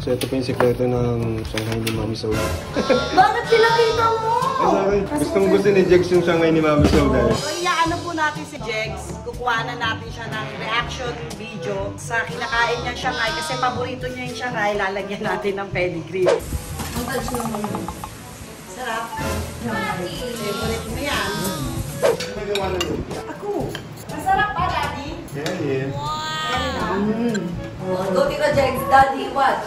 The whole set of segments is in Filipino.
So ito pa yung sekreto ng Shanghai ni Mami Soul. Bakit pinakita mo? Ay, gustong gusto ni Jex yung Shanghai ni Mami Soul guys. So iaano po natin si Jex. Kukuha na natin siya ng reaction video sa kinakain niyang Shanghai. Kasi paborito niya yung Shanghai. Lalagyan natin ng pedigree. Sarap. Favorite mo yan. Ako. Masarap pa, Daddy? Yeah. Go Tita Jex, Daddy, watch.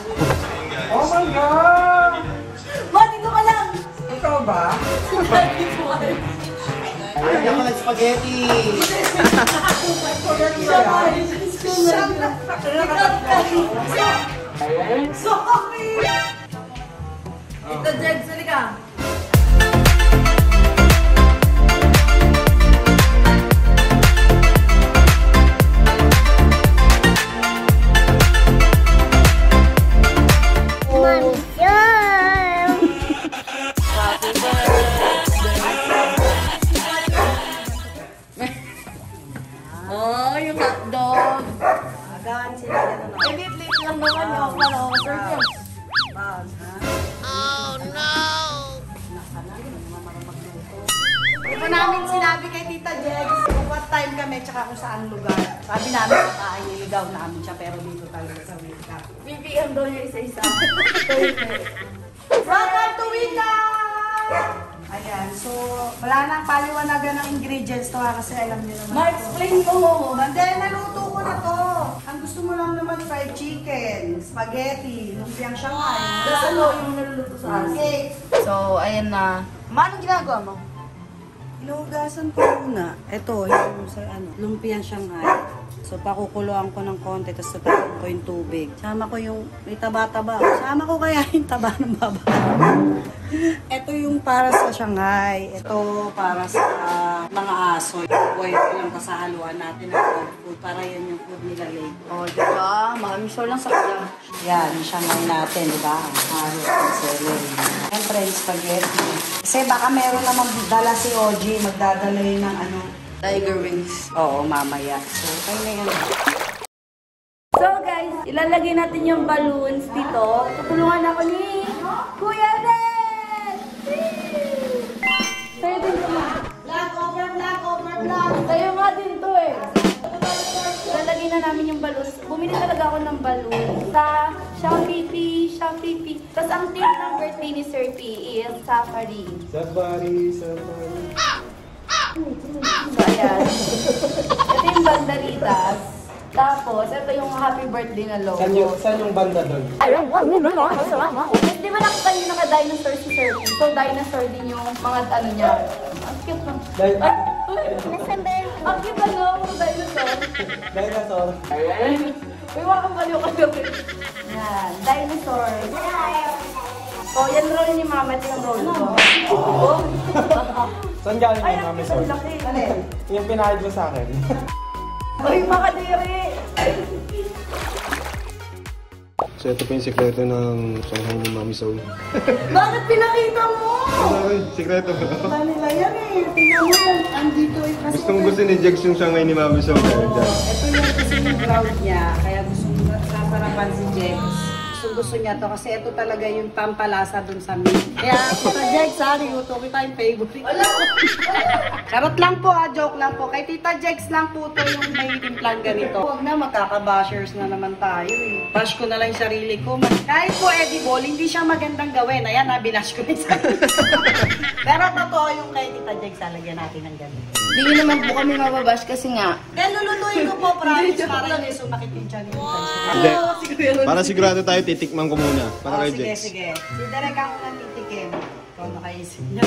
Oh my God! Ma, dito ka lang! Ikaw ba? Daddy, watch. Ayaw ko ng spaghetti. Sorry! Tita Jex, halika. Oh, yung hotdog. Agahan sila yan ano. Lit-lit lang naman yung offer ko. Oh no! Ito namin sinabi kay Tita Jex kung what time kami tsaka kung saan lugar. Sabi namin kakain, niligaw namin siya pero dito talaga sa Wika. BBM daw niya isa-isa. Welcome to Wika! Ayan, so wala nang paliwanagan ng ingredients to ha kasi alam niyo naman. Ma-explain ko. Hindi, naluto ko na to. Ang gusto mo lang naman fried chicken, spaghetti, lumpiang Shanghai. Tapos ano yung naluluto sa asin? Okay. So, ayan na. Anong ginagawa mo? Inuugasan ko muna. Ito, yung sa lumpiang Shanghai. So, pakukuluan ko ng konti, tapos tatapon ko yung tubig. Sama ko yung, may taba-taba. Sama ko kaya yung taba ng baba. Ito yung para sa Shanghai. Ito para sa mga aso. Boil ko lang sa haluan natin ng dog food para yan yung food nila late. Oh, diba? Mami, sure lang sa kanya. Yan, yung Shanghai natin, di ba? Ang harot ng celery. Siyempre, yung spaghetti. Kasi baka meron namang dala si OG, magdadala yun ng ano. Tiger wings. Oo, mamaya. So, kayo na yan. So guys, ilalagay natin yung balloons dito. Tutulungan ako ni Kuya Red! Sa'yo din ito ma. Black over black. Sa'yo nga din to eh. Ilalagay na namin yung balloons. Bumili talaga ako ng balloons sa Shopee. Tapos ang theme ng birthday ni Sir P is Safari. Safari. So ayan. Ito yung banderitas. Tapos, ito yung happy birthday na logo. Saan yung banda doon? Di ba nakita niyo naka-dinosaur si Sir P? So, dinosaur din yung mga ano niya. Ang cute lang. Ang cute ano, mga dinosaur. Dinosaur. Uy, makakabaliw ka doon. Yan, dinosaur. So, yan roll ni Mama. Ito yung roll ko. Saan galing Ay, yung Mami ang Soul? laki. Yung pinahid mo sa akin. Uy, makadiri. So ito pa yung sekreto ng Shanghai ni Mami Soul. Bakit pinakita mo? Ay, sekreto. Manila yan eh. Tingnan mo yan. Andito eh. Kasi Gustong gusto ni Jex yung Shanghai ni Mami Soul. ito yung kasi yung ground niya. Kaya gusto sasarapan si Jex. Gusto niya to kasi ito talaga yung pampalasa dun sa meat. Kaya Tita Jex, luto kita yung favorite. Charot lang po joke lang po. Kay Tita Jex lang po to yung may timplang ganito. Huwag na, magkaka-bashers na naman tayo eh. Bash ko na lang yung sarili ko. Kahit po edible, hindi siya magandang gawin. Ayan binash ko yung sarili ko. Pero totoo yung kay Tita Jex, lalagyan natin ng ganito. Hindi nyo naman po kami mababash kasi nga. Kaya lulutuin ko po, promise, para hindi sumakit yung tiyan ni Tita Jex. Hindi. Para sigurado tayo, titikman ko muna. Para kay Jex. Sige. Si Derek ang unang titikim. Ikaw nakaisip niya.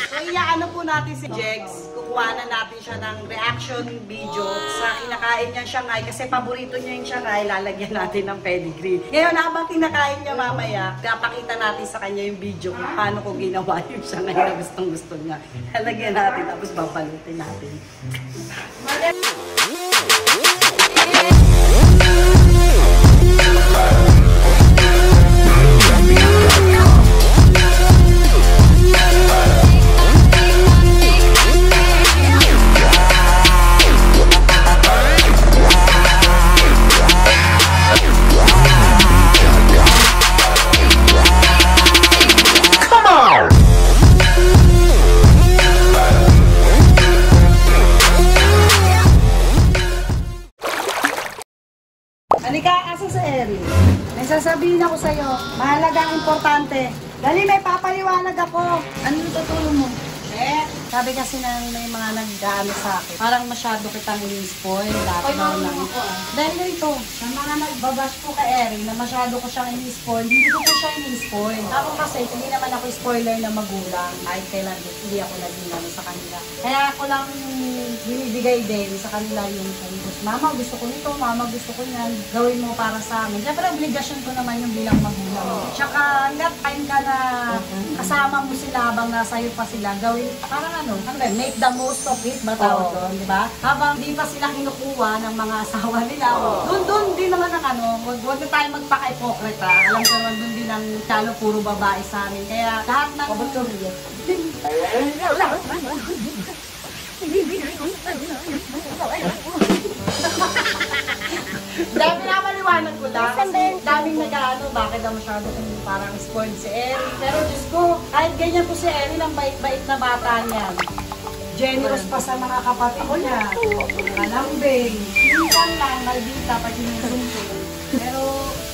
So, iaano po natin si Jex. Kukuha na natin siya ng reaction video sa kinakain niyang Shanghai. Kasi paborito niya yung Shanghai, lalagyan natin ng pedigree. Ngayon, habang kinakain niya mamaya, kapakita natin sa kanya yung video kung paano ko ginawa yung Shanghai na gustong-gusto niya. Lalagyan natin, tapos babalutin natin. Eri. May sasabihin ako sa'yo. Mahalaga ang importante. Dali, may papaliwanag ako. Anong tutulong mo? Sabi kasi ng may mga nag-ano sa akin, parang masyado kitang in-spoil. Dati daw lang. Dahil ganito, sa mga nagbabash po kay Erin na masyado ko siyang in-spoil, hindi ko po siya in-spoil. Ako kasi, hindi naman ako spoiler na magulang. Kahit kailan, hindi ako naging ano sa kanila. Kaya ako lang binibigay din sa kanila yung focus. Mama, gusto ko nito. Mama, gusto ko yan. Gawin mo para sa amin. Siyempre, obligasyon ko naman yung bilang magulang. Tsaka, hanggat time ka na kasama mo sila habang nasa iyo pa sila, gawin, parang ano ba, make the most of it ba tawag doon, di ba? Habang di pa sila kinukuha ng mga asawa nila, doon din naman ang ano, huwag na tayo magpaka-ipokrita. Alam ko naman doon din ang talo puro babae sa amin. Kaya lahat ng... Dahil pinapaliwanag ko lang kasi daming nag-ano, bakit na masyado kung parang spoiled si Erin. Pero Diyos ko, kahit ganyan po si Erin, ang bait-bait na bata niya. Generous pa sa mga kapatid niya. Kalambing. Minsan lang, maldita pag sinusumsum. Pero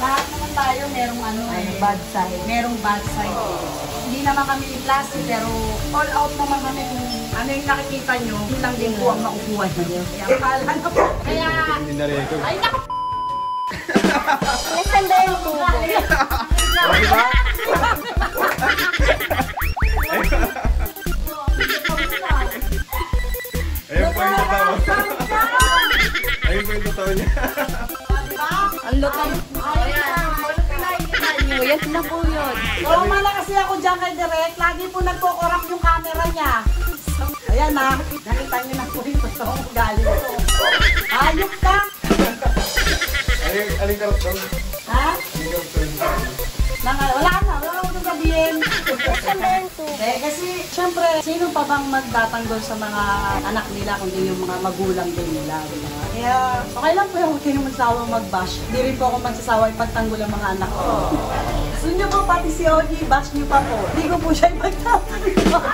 lahat naman tayo merong ano bad side. Merong bad side. Hindi naman kami plastic pero all out naman kami kung ano yung nakikita nyo, yun lang din po ang makukuha nyo. Kaya akala na po. Kaya, ay naku! Nasanda yung tubo. Diba? Ayun po yung totoo. Ayun po yung totoo niya. Ang lutang. Yan na po yun. Wala kasi ako dyan kay Direk. Lagi po nagko-corrupt yung camera niya. Ayan na. Nakita niyo na po yung totoong ugali ko. Ayok ka! Aling karot daw? Ha? Aling karot daw? Wala akong sabihin. Kasi, syempre, sino pa bang magtatanggol sa mga anak nila kundi yung mga magulang din nila. Diba? Kaya, okay lang po yung huwag kayo magsawang mag-bash. Hindi rin po ako magsasawa ipagtanggol ang mga anak ko. Gusto nyo po pati si Ogie, bash nyo pa po. Hindi ko po siya ipagtatanggol.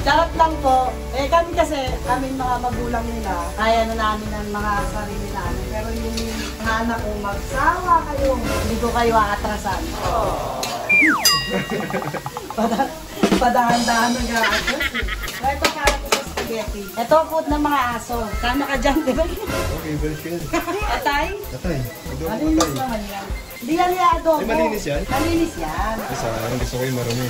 Charot lang po. Kami kasi, kami mga magulang nila, kaya na namin ang mga sarili namin. Pero yung mga anak ko, magsawa kayo. Hindi ko kayo aatrasan. Padahan-dahan nag-aatras. Ito para po sa spaghetti. Ito food ng mga aso. Tama ka dyan, diba? Okay, very good. Atay? Atay. Malinis naman yan. Hindi yan yung adobo. Ay, malinis yan? Malinis yan. Isa, ang gusto ko yung marumi.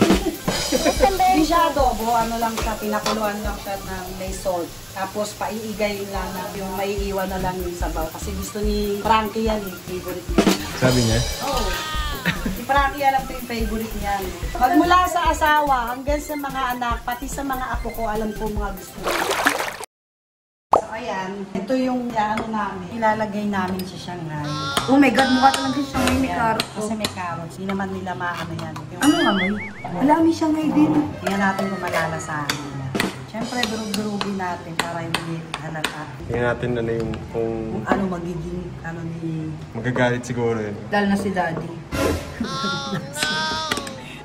Hindi siya adobo, ano lang siya, pinakuluan lang siya ng may salt. Tapos paiigay lang na yung maiiwan na lang yung sabaw. Kasi gusto ni Frankie yan, favorite niya. Sabi niya? Oo. Si Frankie alam ko yung favorite niya. Magmula sa asawa hanggang sa mga anak, pati sa mga apo ko, alam ko mga gusto niya. So ayan, ito yung ano namin. Ilalagay namin sa Shanghai. Oh my God, mukha talaga siyang may carrot. Kasi may carrots. Hindi naman nila maano yan. Ano amoy? Wala, may siyang may din. Tingnan natin kung malalasahan nila. Siyempre, durug-durugin natin para hindi halata. Tingnan natin ano yung kung Kung ano magiging, ano ni... magagalit siguro yun. Dahil na si Daddy.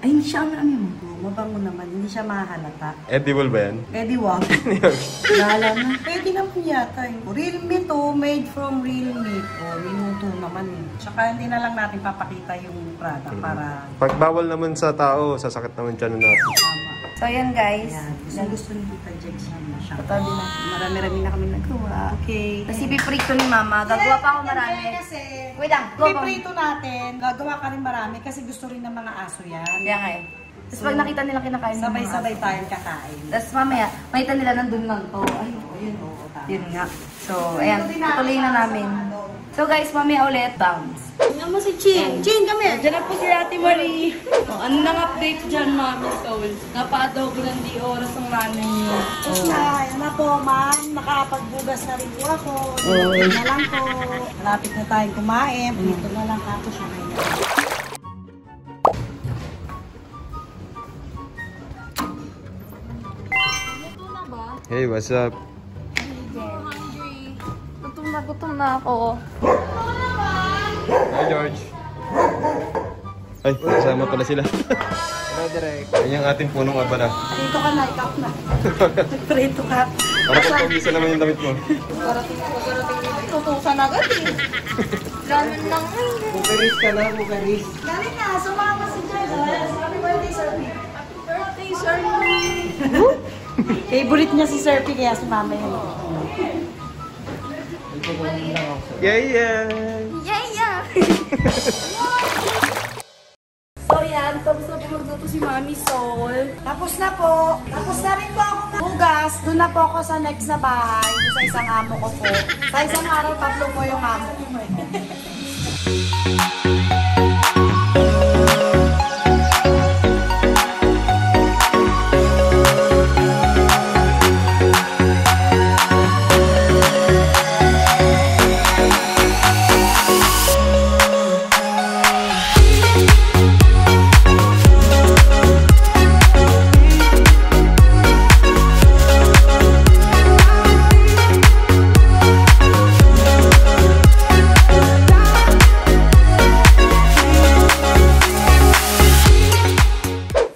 Ay, hindi siya ano mo. Mabango naman, hindi siya mahalata. Edible ba yan? Pwede wag. Lala na. Pwede naman yata yun. Real meat oh, made from real meat. Oh, minuto naman eh. Tsaka hindi na lang natin papakita yung product para... Pag bawal naman sa tao, sasakit naman tiyan natin. Tama. So, ayan guys. Ayan. Gusto ni Tita Jex na siya. Patabi na. Marami-rami na kami nagawa. Okay. Kasi piprito ni Mama. Gagawa pa ako marami. Kasi, Wait lang. Go, go. piprito natin. Gagawa ka rin marami kasi gusto rin ng mga aso yan. Kaya nga eh. Tapos pag nakita nila kinakain ng mga Sabay-sabay aso. tayong kakain. Tapos mamaya, makita nila nandun lang to. Ay, Ayun, oo, tama. yun nga. So, ayan. Tuloy na namin. So guys, mamaya ulit, bounce. Tingnan mo si Chin. Chin, kami. Diyan na po si Ate Marie. Oh, ano nang update dyan, Mami Soul? Napa-adobo ng di oras ang nanay niyo. Ay, ano po, ma'am. Nakapagbugas na rin po ako. Dito na lang po. Malapit na tayong kumain. Dito na lang ako siya ngayon. Hey, what's up? Gutom na ako. Hi, George. Ay, kasama pala sila. Hello, Direk. Yan yung ating punong abana. Dito ka na, ikaw na. Nagprito ka. Para pag-pagisa naman yung damit mo. Parating inutusan agad eh. Ramen lang eh. Bukaris ka na, Bukaris. Dali na, sumama si Jess. Happy birthday, Sir P. Birthday, sir. Favorite niya si Sir P, kaya sumama yun. Yeah, yeah. Yeah, yeah! So yan, tapos na po magluto si Mami Sol. Tapos na po. Tapos na rin po ako hugas. Doon na po ako sa next na bahay. Doon sa isang amo ko po. Sa isang araw, 3 po yung amo ko.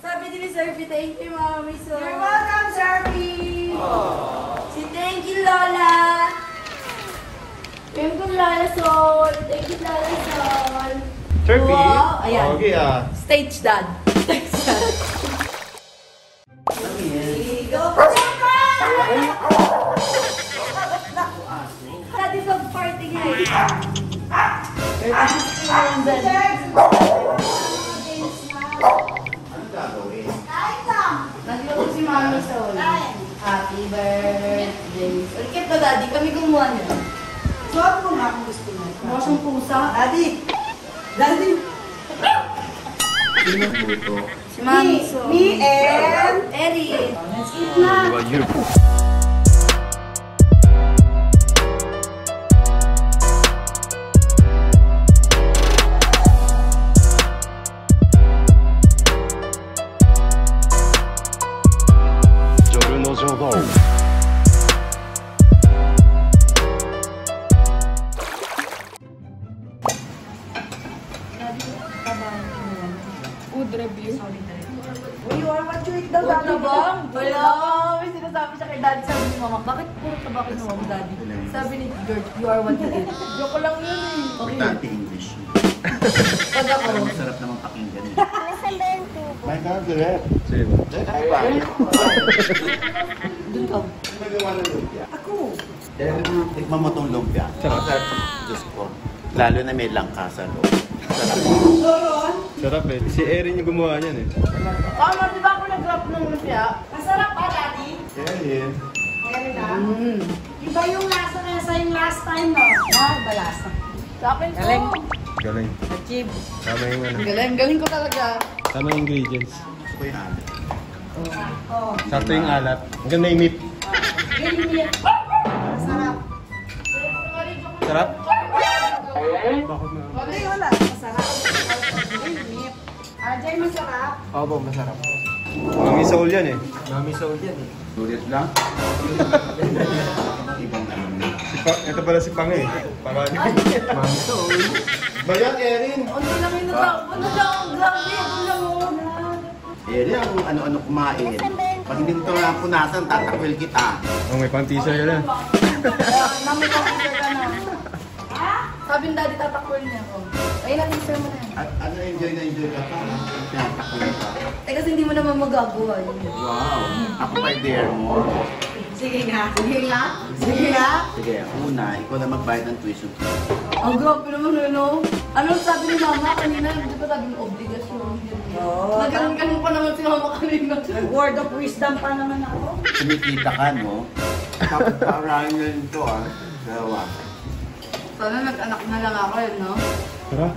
Sabi din ni Sir P, thank you, Mami Sol. You're welcome, Sir P. Si thank you, Lola. Thank you, Lola Sol. Thank you, Lola Sol. Chirpy. Wow, ayan. Okay ah. Stage dad. Stage dad. Daddy sa party nga eh. Nagluto si Mami Sol. Happy birthday. Ulit ba, Daddy? Kami gumawa niya. Suot mo nga kung gusto mo. Mukha siyang pusa. Daddy! Daddy! Sino puto? Si Mami Sol. Me and... Erin. Let's eat na! You. Food review. Uy, you are what you eat daw, Puro Daddy. tabang? Wala. May sinasabi siya kay Daddy. Sabi ni Mama, bakit puro tabang kinuha mo, Daddy? Sabi ni George, you are what you eat. Joke lang yun eh. Okay. Importante English. Pag ako, Pero masarap naman pakinggan. My God, direct. Sino? dun ka. Nagawa ng lumpia. Ako. Tikman mo tong lumpia. Sarap. Diyos ko. Lalo na may langka sa loob. Sarap. Doron. Sarap eh. Si Erin yung gumawa niyan eh. Mama, di ba ako nag-grab ng lumpia? Masarap ba, Daddy? Kaya Meron na. Iba yung lasa na sa yung last time, no? Ah, iba lasa. Sa akin to. Galing. Galing. Achieve. Tama yung ano. Galing ko talaga. Tama yung ingredients. Gusto ko yung alat. Oh. Sakto yung alat. Ang ganda yung meat. Masarap. Sarap? Hindi, wala. Masarap. Jay, masarap. Opo, masarap. Mami Soul yan eh. Lulit lang. Ibang ano na. Ito pala si Pang eh. Pangalan. Mami Soul. Bayan, Erin. Unti lang yung nag-grab. Ano lang? Grabe. Ano lang oh. Eh, yan ang ano-ano kumain. Pag hindi mo ito lang punasan, tatakwil kita. Oh, may pang teaser ka na. Mami, computer ka na. Sabi ng Daddy, tatakwil niya ako. Ayun lang, teaser mo na yan. At ano, enjoy na enjoy ka pa. Tinatakul ka. Eh kasi hindi mo naman magagawa yun. Wow. Ako pa dare mo. Sige nga. Sige nga. Sige nga. Sige, una, ikaw na magbayad ng tuition. Ang grabe naman ano. Anong sabi ni Mama kanina? Di ba sabi ng obligasyon? Oo. Nagano'n pa naman si Mama kanina. Word of wisdom pa naman ako. Kumikita ka, no? Tapos parang yun ito, ah. Dalawa. Sana nag-anak na lang ako yun, no? Tara.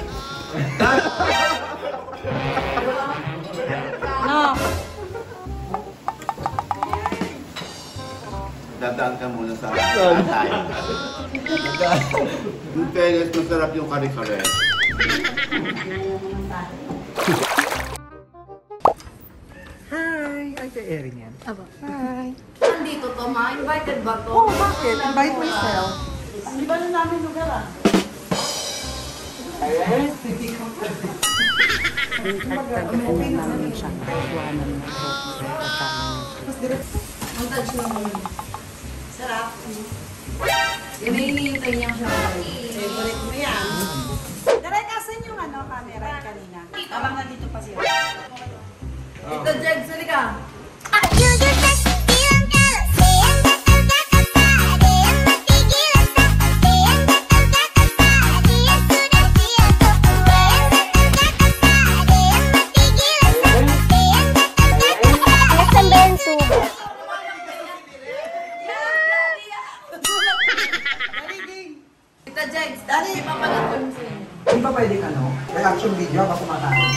No. Dadaan ka muna sa tatay. Yung fairness, masarap yung kare-kare. Hi! Ay, kay Erin yan. Nandito to, Ma. Invited ba to? Oh, bakit? Invite myself. Di ba na namin lugar ah? Okay na namin siya. Montage naman. Sarap. Hinihintay niya siya. Favorite mo yan. Direk, asan yung camera kanina? Abang nandito pa siya. Ito, Jeg, sali ka. Ito, Jeg, dali, mapalapon sa inyo. Di ba pwedeng reaction video habang kumakain?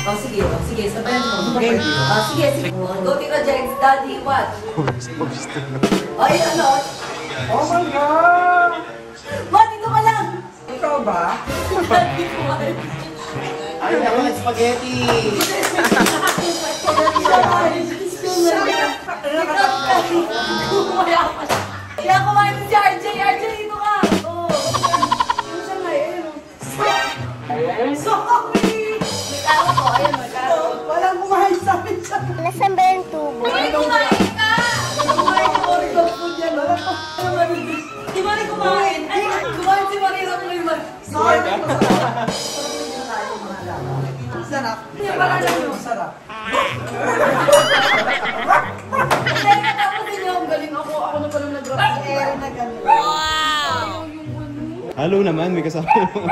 Sige, sabayan mo. Okay. Sige. Go, Tita Jex, Daddy, watch. Ay, ano? Oh my God! Ma, dito ka lang! Ikaw ba? Daddy, watch. Ay, ako ng spaghetti! Kaya kumain si RJ. RJ, dito ka! Oo. Ano siya nga, Sorry! May karo ko, ayun, may karo. Walang kumain sa amin siya. Nasaan ba yung tubo? Ay, kumain ka! Kumain ka, Origo food yan. Di ba rin kumain? Ay, kumain si Marina Clayman. Sorry. Sarap. Hindi pala lang yun. Sarap. Teka, tapos ninyo, ang galing ako. Ako na pala nag-rap. Eri na ganun. Halo naman, may kasama naman.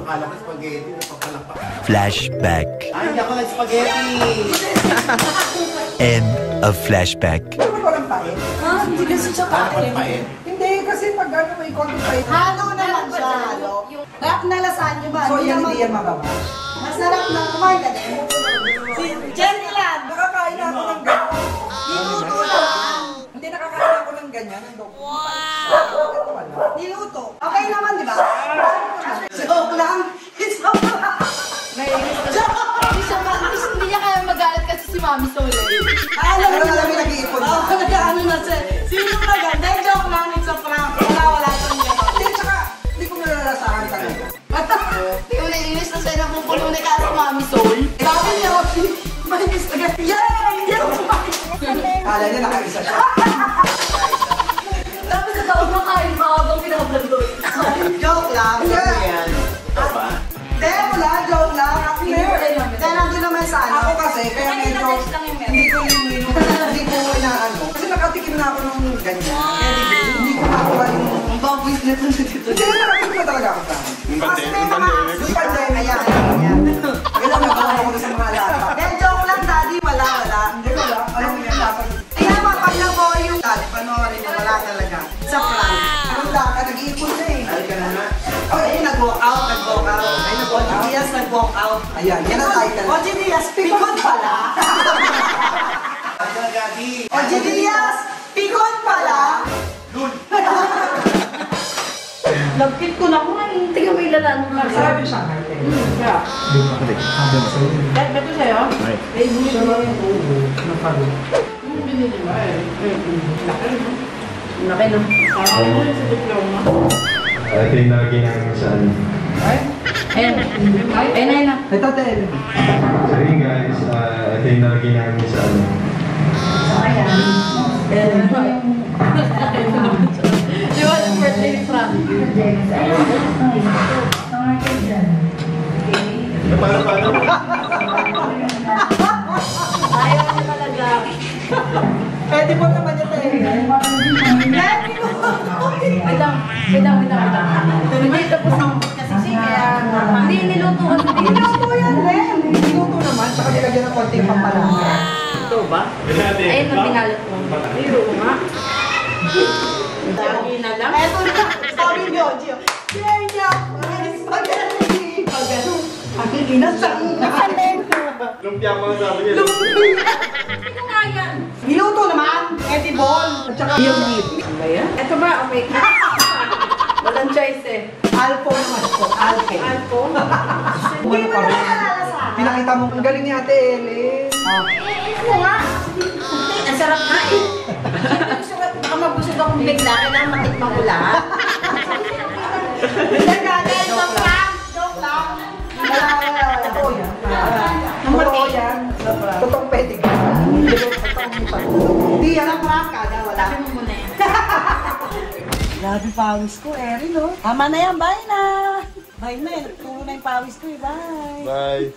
Akala ko spaghetti, napapalapa. Flashback. Ay, hindi ako ng spaghetti! End of flashback. Di ba walang pain? Ha? Hindi kasi siya kain. Papain. Hindi, kasi pag may konti pain. Halo naman siya, halo. Rap na lasagna ba? So yan, hindi yan mababa. Masarap na kumain ka din. Si Jenny lang. Nakakain na ako ng ganyan. Niluto lang. Hindi nakakain ako ng ganyan. Niluto. Okay naman, di ba? Joke lang. Joke lang. Hindi niya kaya magalit kasi si Mami Sole. Alam Pero mo alam mo, nag-iipon na. Nag-ano na siya. Sino maganda? Joke lang. It's a prank. Wala siyang gano'n. Hindi, tsaka, hindi ko nalalasahan talaga. Hindi mo naiinis na sa'yo na pupulo na ka sa Mami Sole. Sabi niya, may Instagram. Yan! Kala niya nakaisa siya. Tapos sa taon na kain pa habang pinablog. Joke lang. Ayan. Ito ba? Hindi, wala. Joke lang. Kaya nandun naman sa ano. Ako kasi, kaya medyo, hindi ko inaano. Kasi nakatikim na ako ng ganyan. Kaya hindi ko makuha yung... Ang baboys na ito dito. Hindi, nakatikim na talaga ako sa akin. Kasi may mga Yung pandemic. Ayan. Kailan nagawa ko sa mga lata. Then joke lang, daddy. Wala. Hindi ko lang. Alam mo yan, dapat. Kaya pag nag-o yung dad, panoorin mo, wala talaga. Sa prank. Ang lata, nag-iipon na eh. Ay, ka na nga. Ay, nag-walk out. Ay, nag-walk out. Diaz, nag-walk out. Ayan, yan ang title. Oji Diaz, pikon pala. Ay, ka Gagi. Oji Diaz, pikon pala. Lagkit ko na kumain. Tingnan mo ilalaan mo. Sarap yung Shanghai. Yeah. Ito sa'yo? Ay, bumili Siya lang yung tubo ng palo. binili mo. Laki na. Parang mo sa diploma. Ito yung nalagay namin sa ano. Ayan. Ayun na. Ito, Tel. Sorry guys, ito yung nalagay namin sa ano. Di ba yung birthday ni Frank? Paano? Ayaw niya talaga. Pwede mo naman yung Tel. Wait lang. Hindi tapos ng kasi kaya hindi niluto ko. Niluto yan rin. Niluto naman, tsaka nilagyan ng konting pampalasa. Ito ba? Ayun ang pinalit mo. Niluto nga. Lagi na lang. Eto na, sabi ni Oji. Share niya. Spaghetti. Ang inasang. Lumpia mo sabi niya. Hindi ko nga yan. Niluto naman. Eddie Ball. At saka yung meat. Ano ba yan? Ito ba? Okay. Walang choice eh. Alpo naman po. Alpe. Alpo? Hindi mo naman nalalasahan. Pinakita mo, ang galing ni Ate Ellen. Ito nga. Ang sarap nga eh. Baka mabusog akong bigla. Kailangan matikman ko lahat. Hindi ka, joke lang. Joke lang. Wala. Totoo yan. Totoo yan. Totoong pwede ka. Hindi yan. Hindi yan ang prank ka. Wala. Sabi mo muna yan. Grabe pawis ko, Erin, no? Tama na yan, bye na! Bye na, tulo na yung pawis ko, bye! Bye.